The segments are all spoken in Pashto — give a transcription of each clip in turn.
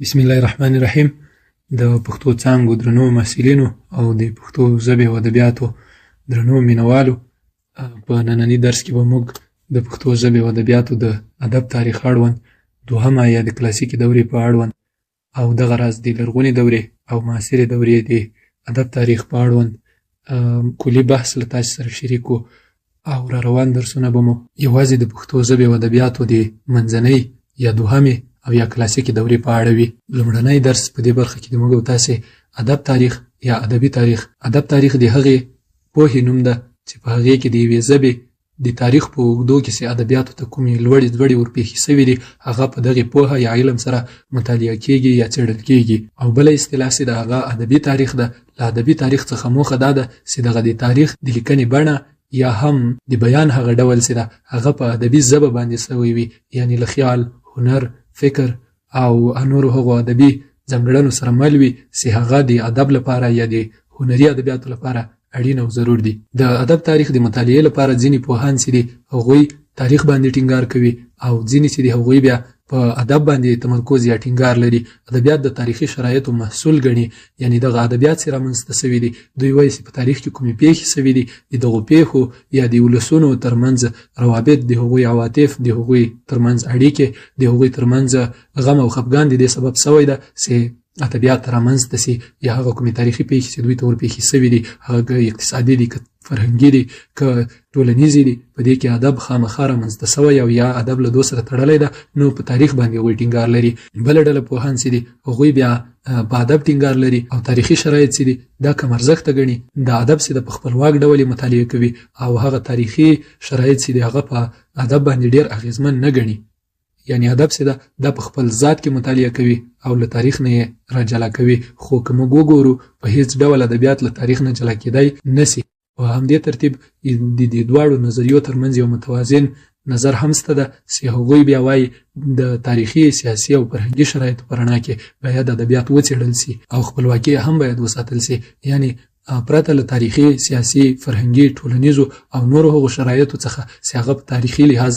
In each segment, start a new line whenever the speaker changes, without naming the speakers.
بسم الله الرحمن الرحیم. د پښتو څانګو درنو محصلینو او د پښتو ژبې او ادبیاتو درنو مینوالو، په نننی درس کې به موږ د پښتو ژبې او ادبیاتو د ادب تاریخ اړوند دوهمه یا د کلاسیکي دورې په اړوند او دغه راز د لرغونې دورې او معاصرې دورې د ادب تاریخ په اړوند کلي بحث له تاسو سره شریکو او را روان درسونه به مو یوازې د پښتو ژبې او ادبیاتو د منځنۍ یا دوهمې او یا کلاسیکي دورې په اړه وي. لومړنی درس په دې برخه کې د موږ او تاسې ادب تاریخ یا ادبي تاریخ. ادب تاریخ د هغې پوهې نوم ده چې په هغې کې د یوې ژبې د تاریخ په اوږدو کې چې ادبیاتو ته کومې لوړې ځوړې ورپېښې سوي دي هغه په دغې پوهه یا علم سره مطالعه کېږي یا څېړل کېږي. او بله اصطلاح چې د هغه ادبي تاریخ ده. له ادبي تاریخ څخه موخه دا ده چې دغه د تاریخ د لیکنې بڼه یا هم د بیان هغه ډول چې ده هغه په ادبي ژبه باندې سوی وي، یعنی له خیال، هنر، فکر او نورو هغو ادبي ځانګړنو سره مل وي چې هغه د ادب لپاره یا د هنري ادبیاتو لپاره اړین او ضرور دي. د ادب تاریخ د مطالعې لپاره ځینې پوهان چې دي هغوی تاریخ باندې ټینګار کوي او ځینې چې دي هغوی بیا په ادب باندې تمرکز یا ټینګار لري. ادبیات د تاریخي شرایطو محصول ګڼي، یعنی دغه ادبیات چې رامنځته سوي دي دوی وایي چې په تاریخ کې کومې پېښې سوي دي د دغو پېښو یا د ولسونو ترمنځ روابط، د هغوی عواطف، د هغوی ترمنځ اړیکې، د هغوی ترمنځ غم او خفګان د دې سبب سوی ده چې ادبیات رامنځته سي، یا هغه کومې تاریخي پېښې چې دوی ته ورپېښې سوي دي هغه اقتصادي دي که فرهنګي دي که ټولنیزې دي، په دې کې ادب خامخا رامنځته سوی او یا ادب له دو سره تړلی ده، نو په تاریخ باندې هغوی ټینګار لري. بله ډله پوهان چې دي هغوی بیا په ادب ټینګار لري او تاریخي شرایط چې دي دا کم ارزښته ګڼي. د ادب چې د په خپلواک ډول یې مطالعه کوي او هغه تاریخي شرایط چې دي هغه په ادب باندې ډېر اغېزمن نه ګڼي، یعنی ادب چې ده دا په خپل ذات کې مطالعه کوي او له تاریخ نه یې راجلا کوي. خو که موږ وګورو په هیڅ ډول ادبیات له تاریخ نه جلا کېدای نسي. په همدې ترتیب د دې دواړو نظریو ترمنځ یو متوازن نظر هم شته ده چې هغوی بیا وایي د تاریخي، سیاسي او فرهنګي شرایطو په رڼا کې باید ادبیات وڅېړل سي او خپلواکي هم باید وساتل سي، یعنی پرته له تاریخي، سیاسي، فرهنګي، ټولنیزو او نورو هغو شرایطو څخه چې هغه په تاریخي لحاظ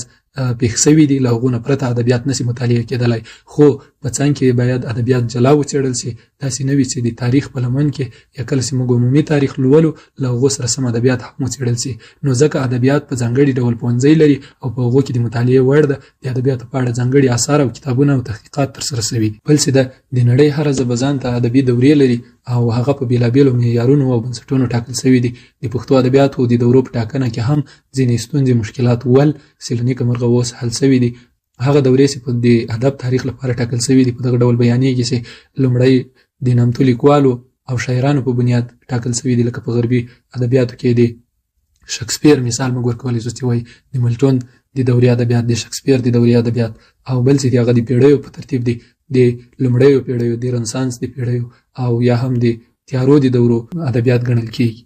پېښ سوي دي له هغو نه پرته ادبیات نسي مطالعه کېدلی. خو په څنګ کې باید ادبیات جلا وڅېړل سي، داسې نه وي چې د تاریخ په لمن کې یا کله چې موږ عمومي تاریخ لولو له هغو سره سم ادبیات هم وڅېړل سي. نو ځکه ادبیات په ځانګړي ډول پوهنځی لري او په هغو کې د مطالعې وړ ده. د ادبیاتو په اړه ځانګړي اثار او کتابونه او تحقیقات ترسره سوي دي. بل چې ده د نړۍ هره ژبه ځان ته ادبي دورې لري او هغه په بېلابېلو معیارونو او بنسټونو ټاکل سوي دي. د پښتو ادبیاتو د دورو په ټاکنه کې هم ځینې ستونزې، مشکلات ول چې له نیکه مرغه اوس حل سوي دي. هغه دورې چې په د ادب تاریخ لپاره ټاکل سوي دي په دغه ډول بیانېږي چې لومړی د نامتو لیکوالو او شاعرانو په بنیاد ټاکل سوي دي، لکه په غربي ادبیاتو کې د شکسپیر مثال موږ ورکولی شو چې وایي د ملټون د دورې ادبیات، د شکسپیر د دورې ادبیات، او بل چې هغه د پیړیو په ترتیب دي د لومړیو پیړیو، د رنسانس د پیړیو او یا هم د تیارو د دورو ادبیات ګڼل کېږي.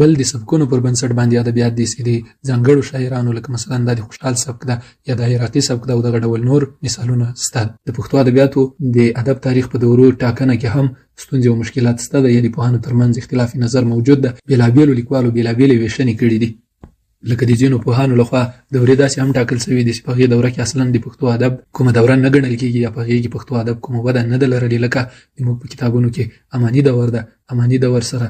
بل د سبکونو پر بنسټ باندې ادبیات دي چې د ځانګړو شاعرانو لکه مثلا دا د خوشحال سبک ده یا د عراقي سبک ده او دغه ډول نور مثالونه شته. د پښتو ادبیاتو د ادب تاریخ په دورو ټاکنه کې هم ستونزې او مشکلات شته ده، یعنې پوهانو ترمنځ اختلاف نظر موجود ده. بېلابېلو لیکوالو بېلابېلې ویشنې کړي دي، لکه د ځینو پوهانو لخوا دورې داسې هم ټاکل سوي دي چې په هغې دوره کې اصلا د پښتو ادب کومه دوره نه ګڼل کېږي یا په هغې کې پښتو ادب کومه وده نه ده لرلې، لکه زموږ په کتابونو کې اماني دور ده. اماني دور سره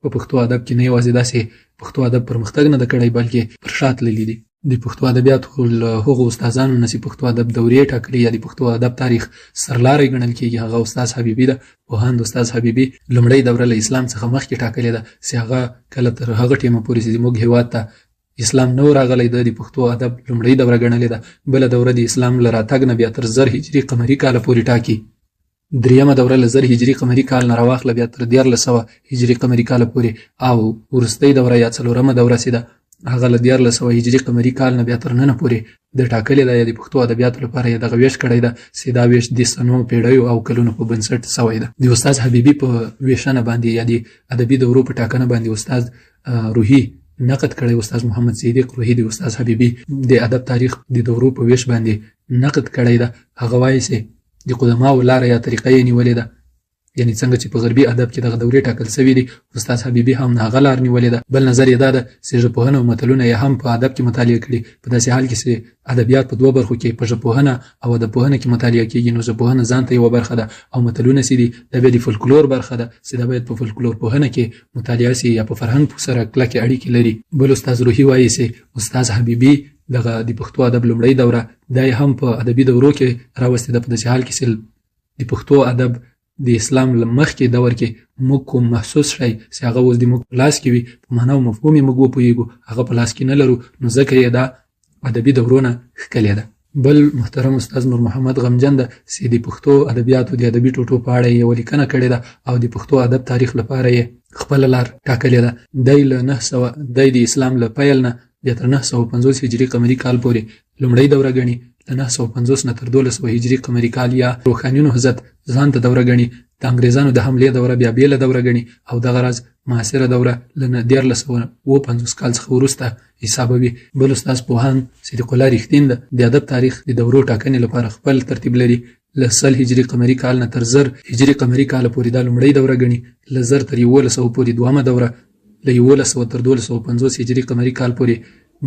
په پښتو ادب کې نه یوازې داسې پښتو ادب پرمختګ نه ده کړی بلکې پر شا تللي دي. د پښتو ادبیاتو له هغو استادانو نه چې پښتو ادب دورې ټاکلي یا د پښتو ادب تاریخ سرلاری ګڼل کېږي هغه استاد حبیبي ده. پوهاند استاد حبیبي لومړۍ دوره له اسلام څخه مخکې ټاکلې ده چې هغه کله تر هغه ټیمه پورې چې زموږ هېواد ته اسلام نه و راغلی ده د پښتو ادب لومړۍ دوره ګڼلې ده. بله دوره د اسلام له راتګ نه بیا تر 1000 هجري قمري کاله پورې ټاکي. دریمه دوره له 1000 هجري قمري کال نه راواخله بیا تر 1400 هجري قمري کاله پورې، او وروستۍ دوره یا څلورمه دوره چې ده هغه له 1400 هجري قمري کال نه بیا تر ننه پورې د ټاکلې ده یا د پښتو ادبیاتو لپاره یې دغه ویش کړی ده چې دا ویش د سنو، پیړیو او کلونو په بنسټ سوی ده. د استاد حبیبي په ویشنه باندې یا د ادبي دورو په ټاکنه باندې استاد روحي نقد کړی، استاد محمد صدیق روحي د استاد حبیبي د ادب تاریخ د دورو په ویش باندې نقد کړی ده. هغه وایي چې د قدماو لاره یا طریقه یې نیولې ده یعنی څنګه چې په غربي ادب کې دغه دورې ټاکل شوې دي استاد حبیبي هم هغه لار نیولې ده. بل نظر یې دا ده چې ژبپوهنه او متلونه یې هم په ادب کې مطالعه کړي. په داسې حال کې چې ادبیات په دوه برخو کې په ژبپوهنه او ادبپوهنه کې مطالعه کېږي نو ژبپوهنه ځان ته یوه برخه ده او متلونه چې دي دا بیا د فولکلور برخه ده چې دا باید په فولکلور پوهنه کې مطالعه سي یا په فرهنګ سره کلکې اړیکې لري. بل استاد روحي وایي چې استاد حبیبي دغه د پښتو ادب لومړی دوره دا هم په ادبي دورو کې راوستې ده. په داسې حال کې چې د پښتو ادب د اسلام له مخکې دور کې موږ کوم محسوس شی چې هغه اوس د موږ په لاس کې وي په معنا او مفهوم یې موږ وپوهېږو هغه په لاس کې نه لرو نو ځکه یې دا ادبي دورونه ښکلې ده. بل محترم استاد نور محمد غمجن ده چې د پښتو ادبیاتو د ادبي ټوټو په اړه یې ولیکنه کړې ده او د پښتو ادب تاریخ لپاره یې خپله لار ټاکلې ده. دی د اسلام له پیل نه بیا تر 950 هجري قمري کال پورې لومړی دوره ګڼي. له 950 نه تر 1200 هجري قمري کال یا روښانیونو حضرت ځان ته دوره ګڼي. د انګریزانو د حملې دوره بیا بېله دوره ګڼي او دغه راز معاصره دوره له 1450 کال څخه وروسته حسابوي. بل استاد پوهاند صدیق الله رښتین ده د ادب تاریخ د دورو ټاکنې لپاره خپل ترتیب لري. له 100 هجري قمري کال نه تر 1000 هجري قمري کال پورې دا لومړی دوره ګڼي. له 1000 تر 1100 پورې دوهمه دوره. له 1100 تر 1250 هجري قمري کال پورې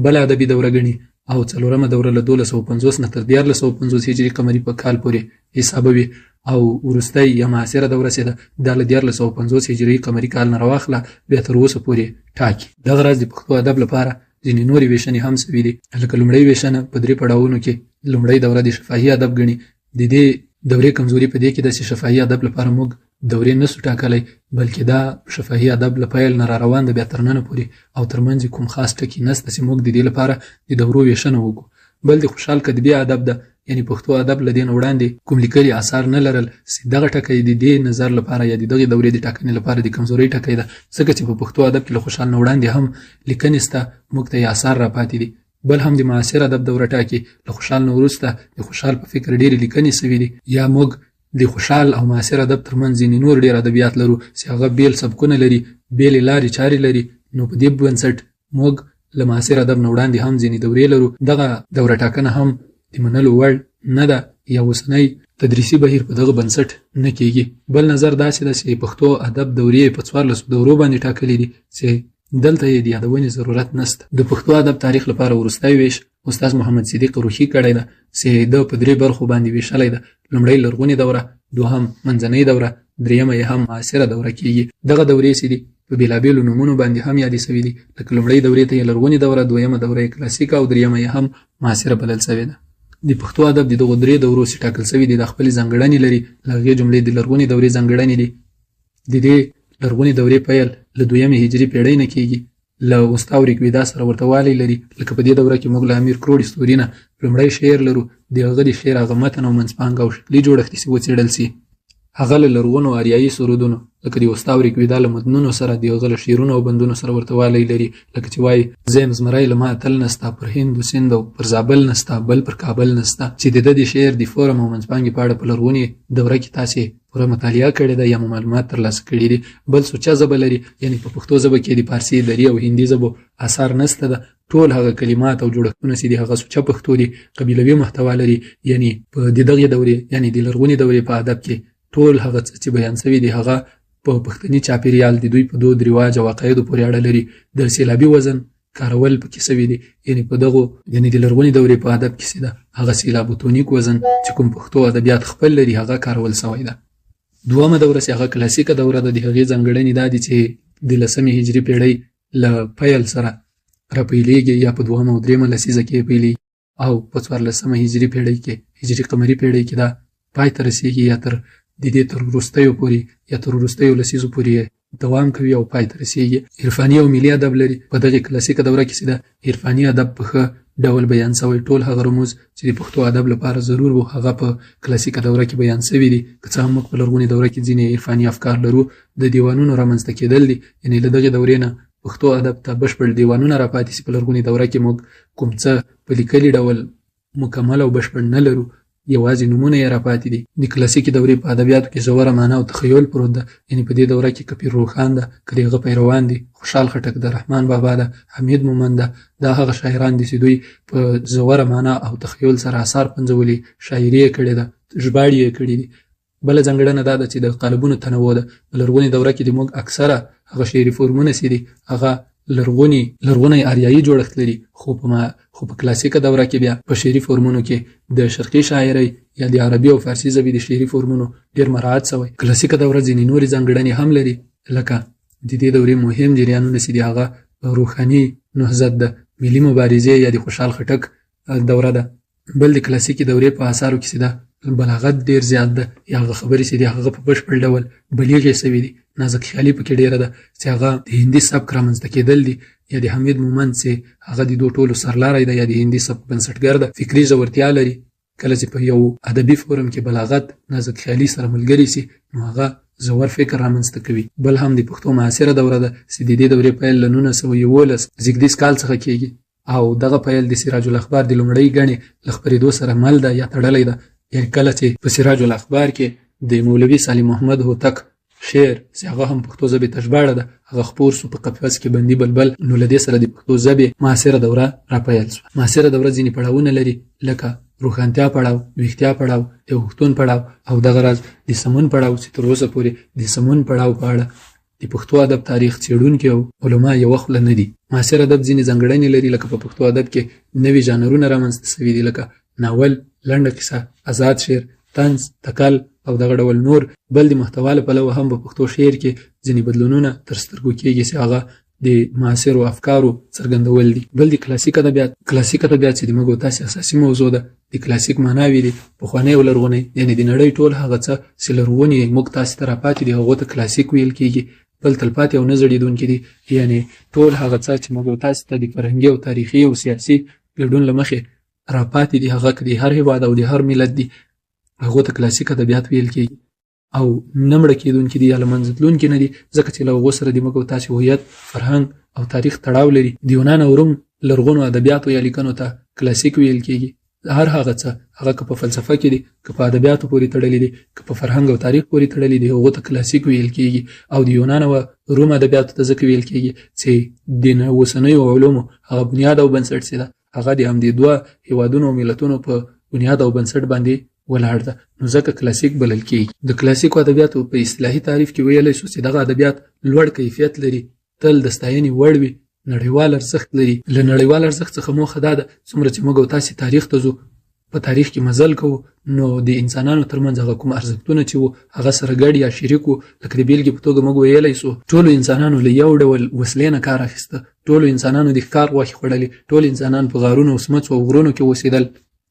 بل ادبي دوره ګڼي او څلورمه دوره له 1250 نه تر 1450 هجري قمري په کال پورې حسابوي او وروستی یا معاصره دوره چې ده دا له 1450 هجري قمري کال نه راواخله بیا تر اوسه پورې ټاکي. دغه راز د پښتو ادب لپاره ځینې نورې ویشنې هم شوي دي لکه لومړی ویشنه په 3 پړاوونو کې لومړی دوره د شفاهي ادب ګڼي. د دې دورې کمزوري په دې کې ده چې شفاهي ادب لپاره موږ دورې نسو ټاکلی بلکې دا شفاهي ادب له پیل نه را روان ده بیا تر ننه پورې او ترمنځ کوم خاص ټکي نسته چې موږ د دې لپاره د دورو ویشنه وکړو. بل د خوشحال کتبي ادب ده یعنی پښتو ادب له دې نه وړاندې کوم لیکلي اثار نه لرل چې دغه ټکی د دې نظر لپاره یا د دغې دورې د ټاکنې لپاره د کمزورۍ ټکی ده ځکه چې په پښتو ادب کې له خوشحال نه وړاندې هم لیکنې شته موږ ته یې اثار را پاتې دي. بل هم د معاصر ادب دوره ټاکي له خوشحال نه وروسته د خوشحال په فکر ډېرې لیکنې شوي دي یا موږ د خوشحال او معاصر ادب ترمنځ ځینې نور ډېر ادبیات لرو چې هغه بیل سبکونه لري بیلې لارې چارې لري. نو په دې بنسټ موږ له معاصر ادب نه وړاندې هم ځینې دورې لرو. دغه دوره ټاکنه هم د منلو وړ نه ده یا اوسنی تدریسي بهیر په دغه بنسټ نه کېږي. بل نظر داسې ده چې پښتو ادب دورې په 14 دورو باندې ټاکلې دي چې دلته یې د یادونې ضرورت نشته. د پښتو ادب تاریخ لپاره وروستی ویش استاد محمد صدیق روحي کړی ده چې د په 3 برخو باندې ویشلی ده. لومړی لرغونې دوره، دوهم منځنۍ دوره، دریمه یې هم معاصره دوره کېږي. دغه دورې چې دي په بېلابېلو نومونو باندې هم یادې شوي دي لکه لومړۍ دورې ته یې لرغونې دوره، دویمه دوره یې کلاسیکه او دریمه یې هم معاصره بلل شوې ده. د پښتو ادب د دغو 3 دورو چې ټاکل شوي دي د خپلې ځانګړنې لري. له هغې جملې د لرغونې دورې ځانګړنې دي. د دې لرغونې دورې پیل له 2مې هجري پیړۍ نه کېږي. له وسطا او ریګویدا سره ورته والی لري. لکه په دې دوره کې موږ له امیر کروړ ستوري نه لومړی شعر لرو. د هغه د شعر هغه متن او منځپانګه او شکلي جوړښت چې وڅېړل سي هغه له لرغونو آریایي سرودونو لکه د وسطا او ریګویدا له متنونو سره د هغه له شعرونو او بندونو سره ورته والی لري. لکه چې وایي زیم زمری له ما تل نستا پر هند و سند او پر زابل نستا بل پر کابل نستا چې د دې شعر د فورم او منځپانګې په اړه په لرغونې دوره کې تاسې پوره مطالعه کړې ده یا معلومات ترلاسه کړي دي. بل سوچه ژبه لري یعنی په پښتو ژبه کې د فارسي، دری او هندي ژبو اثار نسته ده. ټول هغه کلمات او جوړښتونه چې دي هغه سوچه پښتو دي. قبیلوي محتوا لري یعنی په دغه دورې یعنی د لرغونې دورې په ادب کې ټول هغه چې بیان شوي دي هغه په پښتني چاپیریال د دوی په دود رواج او عقایدو پورې اړه لري. د سیلابي وزن کارول پکې شوي دي یعنی په دغو یعنی د لرغونې دورې په ادب کې چې ده هغه سیلابوتونیک وزن چې کوم پښتو ادبیات خپل لري هغه کارول شوی ده. دومه دوره چې هغه کلاسیکه دوره ده د هغې ځانګړنې دا دي چې د 10مې هجري پیړۍ له پیل سره راپیلېږي یا په 2مه او 3مه لسیزه کې پیلېږي او په 14مه هجري پیړۍ کې هجري قمري پیړۍ کې دا پای ته رسېږي یا تر د دې تر وروستیو پورې یا تر وروستیو لسیزو پورې دوام کوي او پای ته رسېږي. عرفاني او ملي ادب لري. په دغې کلاسیکه دوره کې چې ده عرفاني ادب په ښه ډول بیان شوی. ټول هغه رموز چې د پښتو ادب لپاره ضرور وو هغه په کلاسیکه دوره کې بیان شوي دي. که څه هم موږ په لرغونې دوره کې ځینې عرفاني افکار لرو. د دیوانونو رامنځته کېدل دي یعنې له دغې دورې نه پښتو ادب ته بشپړ دیوانونه راپاتې شي. په لرغونې دوره کې موږ کوم څه په لیکلي ډول مکمل او بشپړ نه لرو، یوازې نومونه یې راپاتې دي. د کلاسیکې دورې په ادبیاتو کې ژوره معنا او تخیل پروت ده. یعنې په دې دوره کې کپیر روښان ده، که د هغه پیروان دي خوشحال خټک ده، رحمان بابا ده، حمید مومند ده. دا هغه شاعران دي چې دوی په ژوره معنا او تخیل سره اثار پنځولي، شاعري یې کړې ده، ژباړې یې کړې دي. بله ځانګړنه دا ده چې د قالبونو تنوع ده. په لرغونې دوره کې د موږ اکثره هغه شعري فورمونه چې دي هغه لرغونی آریایي جوړښت لري، خو په کلاسیکه دوره کې بیا په شعري فورمونو کې د شرقي شاعرۍ یا د عربي او فارسي ژبې د شعري فورمونو ډېر مراعات شوی. کلاسیکه دوره ځینې نورې ځانګړنې هم لري، لکه د دې دورې مهم جریانونه چې دي هغه روحاني نهضت ده، ملي مبارزې یا د خوشحال خټک دوره ده. بل د کلاسیکي دورې په آثارو کې چې ده بلاغت ډېر زیات ده، یا هغه خبرې چې دي هغه په بشپړ ډول بلیغې شوي دي، نازک خیالي پکې ډېره ده چې هغه د هندي سبک رامنځته کېدل دي، یا د حمید مومند چې هغه د دوه ټولو سرلاری ده، یا د هندي سبک بنسټګر ده. فکري ژورتیا لري. کله چې په یو ادبي فورم کې بلاغت نازک خیالي سره ملګري سي نو هغه ژور فکر رامنځته کوي. بل هم د پښتو معاصره دوره ده چې د دې دورې پیل له 1911 زیږدیز کال څخه کېږي، او دغه پیل د سراج الاخبار د لومړۍ ګڼې له خپرېدو سره مل ده یا تړلی ده. یعنې کله چې په سراج الاخبار کې د مولوي سالم محمد هوتک شعر چې هغه هم پښتو ژبې ته ژباړه ده هغه خپور سو په قفس کې بندي بلبل، نو له دې سره د پښتو ژبې معاصره دوره راپیل شوه. معاصره دوره ځینې پړاوونه لري، لکه روښانتیا پړاو، ویښتیا پړاو، د پښتون پړاو، او دغه راز د سمون پړاو چې تر اوسه پورې د سمون پړاو په اړه د پښتو ادب تاریخ څېړونکي او علما یوه خوله نه دي. معاصر ادب ځینې ځانګړنې لري، لکه په پښتو ادب کې نوي ژانرونه رامنځته شوي دي، لکه ناول، لنډه کیسه، آزاد شعر، طنز، تکل او دغه ډول نور. بل د محتوا له پلوه هم په پښتو شعر کې ځینې بدلونونه تر سترګو کېږي چې هغه د معاصرو افکارو څرګندول دي. بل د کلاسیک ادبیات چې د موږ او تاسې اساسي موضوع ده. د کلاسیک معناوې دي پخوانی او لرغونی، یعنې د نړۍ ټول هغه څه چې لرغوني موږ تاسې ته راپاتې دي هغو ته کلاسیک ویل کېږي. بل تلپاتې او نه زړېدونکي دي، یعنې ټول هغه څه چې موږ او تاسې ته د فرهنګي او تاریخي او سیاسي ګډون له مخې راپاتې دي هغه که د هر هېواد او د هر ملت دي هغو ته کلاسیک ادبیات ویل کېږي، او نه مړه کېدونکي دي یا له منځه تلونکي نه دي، ځکه چې له هغو سره د موږ او تاسې هویت، فرهنګ او تاریخ تړاو لري. د یونان او روم لرغونو ادبیاتو یا لیکنو ته کلاسیک ویل کېږي. هر هغه څه هغه که په فلسفه کې دي، که په ادبیاتو پورې تړلي دي، که په فرهنګ او تاریخ پورې تړلي دي هغو ته کلاسیک ویل کېږي. او د یونان او روم ادبیاتو ته ځکه ویل کېږي چې د اوسنیو علومو هغه بنیاد او بنسټ چې ده هغه د همدې دوه هېوادونو او ملتونو په بنیاد او بنسټ باندې ولاړ ده، نو ځکه کلاسیک بلل کېږي. د کلاسیکو ادبیاتو په اصطلاحي تعریف کې ویلی شو چې دغه ادبیات لوړ کیفیت لري، تل د ستاینې وړ وي، نړیوال ارزښت لري. له نړیوال ارزښت څخه موخه دا ده څومره چې موږ او تاسې تاریخ ته ځو، په تاریخ کې مزل کوو، نو د انسانانو ترمنځ هغه کوم ارزښتونه چې وو هغه سره ګډ یا شریک وو. لکه د بیلګې په توګه موږ ویلی سو ټولو انسانانو له یو ډول وسلې نه کار اخیسته، ټولو انسانانو د ښکار غوښې خوړلې، ټول انسانان په غارونو او سمڅو او غرونو کې اوسېدل،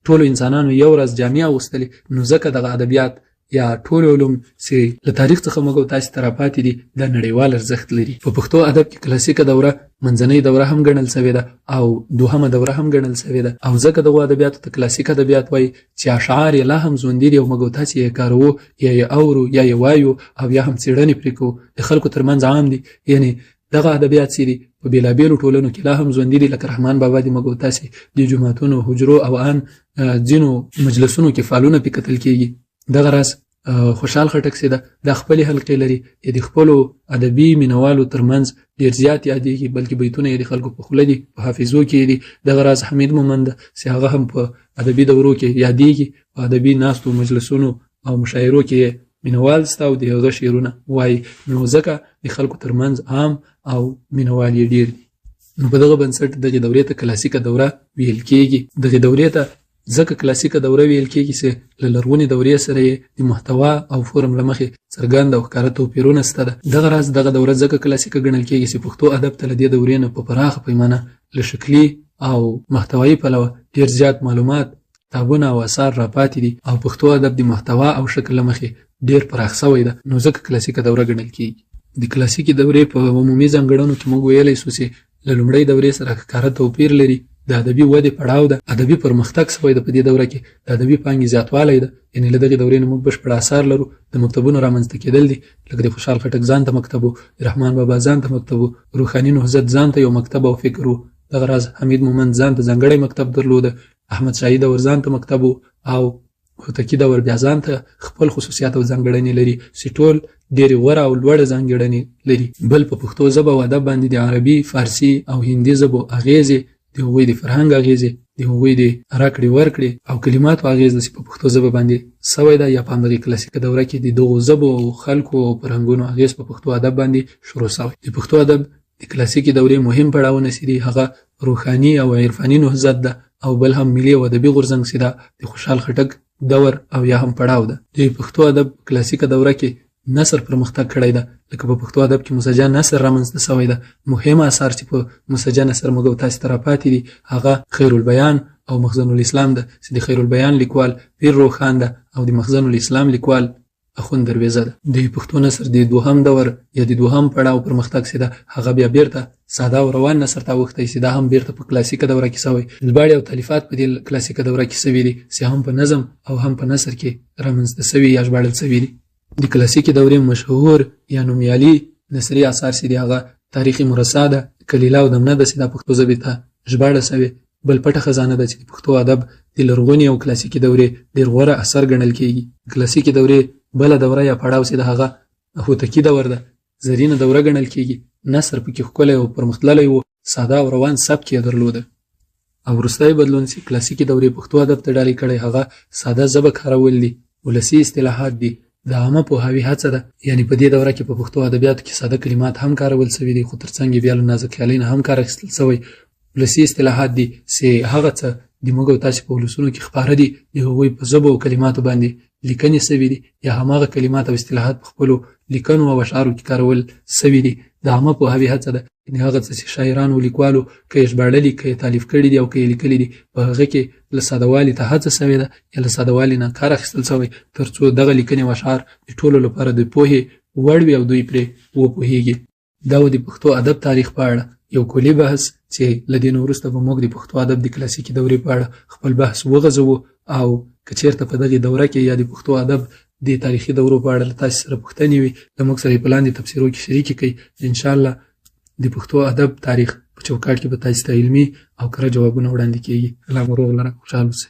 ټولو انسانانو یو ورځ جامې اغوستلې. نو ځکه دغه ادبیات یا ټول علوم چې له تاریخ څخه موږ او تاسې ته راپاتې دي دا نړیوال ارزښت لري. په پښتو ادب کې کلاسیکه دوره منځنۍ دوره هم ګڼل شوې ده او دوهمه دوره هم ګڼل شوې ده، او ځکه دغو ادبیاتو ته کلاسیک ادبیات وایي چې اشعار یې لا هم ژوندي دي او موږ او تاسې یې کاروو یا یې اورو یا یې وایو او یا هم څېړنې پرې کوو، د خلکو ترمنځ عام دي. یعنې دغه ادبیات چې دي په بېلابېلو ټولنو کې لا هم ژوندي دي، لکه رحمان بابا د موږ او تاسې د جوماتونو، حجرو او ان ځینو مجلسونو کې فعالونه پې کتل کېږي. دغه راز خوشحال خټک چې ده دا خپلې حلقې لري، د خپلو ادبي مینوالو ترمنځ ډېر زیات یادېږي، بلکې بیتونه یې د خلکو په خوله دي، په حافظو کې دي. دغه راز حمید مومند ده چې هغه هم په ادبي دورو کې یادېږي، په ادبي ناستو مجلسونو او مشاعرو کې مینوال سته او د هغه شعرونه وایي، نو ځکه د خلکو ترمنځ عام او مینوال یې ډېر دي. نو په دغه بنسټ دغې دورې ته کلاسیکه دوره ویل کېږي. دغې دورې ته ځکه کلاسیکه دوره ویل کېږي چې له لرغونې دورې سره یې د محتوا او فورم له مخې څرګند او ښکاره توپیرونه شته ده. دغه راز دغه دوره ځکه کلاسیکه ګڼل کېږي چې پښتو ادب ته له دې دورې نه په پراخه پیمانه له شکلي او محتوایي پلوه ډېر زیات معلومات، کتابونه او اثار راپاتې دي، او پښتو ادب د محتوا او شکل له مخې ډېر پراخ شوی ده، نو ځکه کلاسیکه دوره ګڼل کېږي. د کلاسیکې دورې په عمومي ځانګړنو کې موږ ویلی سو چې له لومړۍ دورې سره ښکاره توپیر لري. د ادبي ودې پړاو ده، ادبي پرمختګ شوی ده په دې دوره کې، د ادبي پانګې زیاتوالی ده. یعنې له دغې دورې نه موږ بشپړ اثار لرو. د مکتبونو رامنځته کېدل دي، لکه د خوشحال خټک ځان ته مکتب و، د رحمان بابا ځان ته مکتب و، روحاني نهضت ځان ته یو مکتب او فکر و. دغه راز حمید مومند ځان ته ځانګړی مکتب درلوده، احمد شاهي دور ځان ته مکتب و، او هوتکي دور بیا ځان ته خپل خصوصیات او ځانګړنې لري چې ټول ډېرې غوره او لوړه ځانګړنې لري. بل په پښتو ژبه او ادب باندې د عربي، فارسي او هندي ژبو اغیزې د هغوی د فرهنګ اغیزې، د هغوی د راکړې ورکړې او کلماتو اغیز داسې په پښتو ژبه باندې سوی ده، یا په همدغې کلاسیکه دوره کې د دغو ژبو او خلکو او فرهنګونو اغیز په پښتو ادب باندې شروع سوی. د پښتو ادب د کلاسیکې دورې مهم پړاوونه چې دي هغه روحاني او عرفاني نهضت ده، او بل هم ملي او ادبي غورځنګ چې ده د خوشحال خټک دور او یا هم پړاو ده. د پښتو ادب کلاسیکه دوره کې نثر پرمختګ کړی ده، لکه په پښتو ادب کې مسجع نثر رامنځته سوی ده. مهم اثار چې په مسجع نثر موږ تاسو ته راپاتې دي هغه خیر البیان او مخزن الاسلام ده، چې د خیر البیان لیکوال پیر روښان ده او د مخزن الاسلام لیکوال اخوند درویزه ده. د پښتو نثر د دوهم دور یا د دوهم پړاو پرمختګ چې ده هغه بیا بیرته ساده او روان نثر ته اوښتی، چې دا هم بیرته په کلاسیکه دوره کې سوی. ژباړې او تالیفات په دې کلاسیکه دوره کې سوي دي چې هم په نظم او هم په نثر کې رامنځته سوي یا ژباړل سوي دي. د کلاسیکې دورې مشهور یا نومیالي نثري اثار چې دي هغه تاریخ مرصع ده، کلیله او دمنه ده چې دا پښتو ژبې ته ژباړه سوې. بل پټه خزانه ده چې د پښتو ادب د لرغونې او کلاسیکې دورې ډېر غوره اثر ګڼل کېږي. کلاسیکې دورې بله دوره یا پړاو چې د هغه هوتکي دور ده، زرینه دوره ګڼل کېږي. نثر پکې ښکلی او پرمختللی و، ساده او روان سبک یې درلوده. او وروستی بدلون چې کلاسیکې دورې پښتو ادب ته ډالۍ کړی هغه ساده ژبه کارول دي، ولسي اصطلاحات دي، د عامه پوهاوي هڅه ده. یعنی په دې دوره کې په پښتو ادبیاتو کې ساده کلمات هم کارول سوي دي، خو ترڅنګ یې بیا له نازک خیالۍ نه هم کار اخیستل سوی. ولسي اصطلاحات دي چې هغه څه د موږ او تاسو په ولسونو کې خپاره دي د هغوی په ژبو او کلماتو باندې لیکنې سوي دي، یا هماغه کلمات او اصطلاحات په خپلو لیکنو او اشعارو کې کارول سوي دي. د عامه پوهاوي هڅه ده، یعنې هغه څه چې شاعرانو او لیکوالو که یې ژباړلي، که یې تالیف کړي دي او که یې لیکلي دي، په هغه کې له سادهوالي ته هڅه سوې ده یا له سادهوالي نه کار اخیستل سوی، تر څو دغه لیکنې او اشعار د ټولو لپاره د پوهې وړ وي او دوی پرې وپوهېږي. دا و د پښتو ادب تاریخ په اړه یو کلي بحث چې له دې نه وروسته به موږ د پښتو ادب د کلاسیکي دورې په اړه خپل بحث وغځوو. او که چېرته په دغې دوره کې یا د پښتو ادب د تاریخي دورو په اړه له تاسو سره پوښتنې وي، له موږ سره یې په لاندې تبصرو کې شریکې کړئ. انشاءالله د پښتو ادب تاریخ په چوکاټ کې به تاسو ته علمي او کره جوابونه وړاندې کېږي. الله مو روغ لره، خوشحال اوسئ.